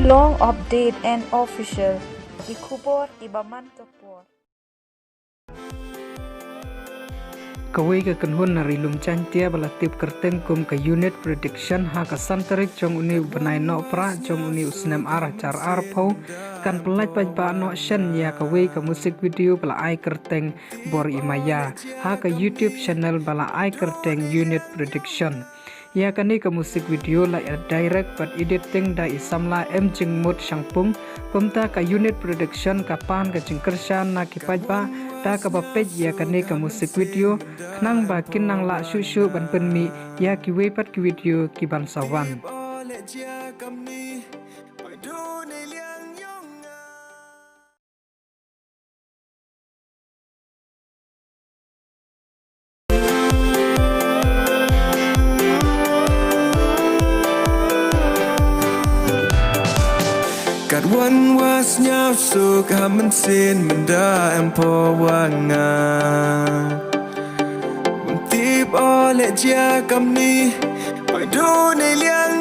Shillong update and official. Ikubor ibaman topor. Kawai ka kanhun na rilum chantia balatip kerteng kum ka unit prediction ha ka santarik chong uni banai no pra chong uni usnem arah car arpau kan pelaj paj ba no shen ya kawai ka musik video bala ai kerteng bor imaya ha ka YouTube channel bala ai kerteng unit prediction ya kani ka musik video la direct but editing da isamla em jing mut sangpung pemta ka unit prediction kapan ka jingkershan na kipaj ba ta ka bapej ya kani ka musik video nang bakin nang la shushu ban penmi ya ki wepat ki video ki ban sawan Kat wan was nyap suk hamen sin menda empo wanga Tip oleh dia kam ni pai do ne liang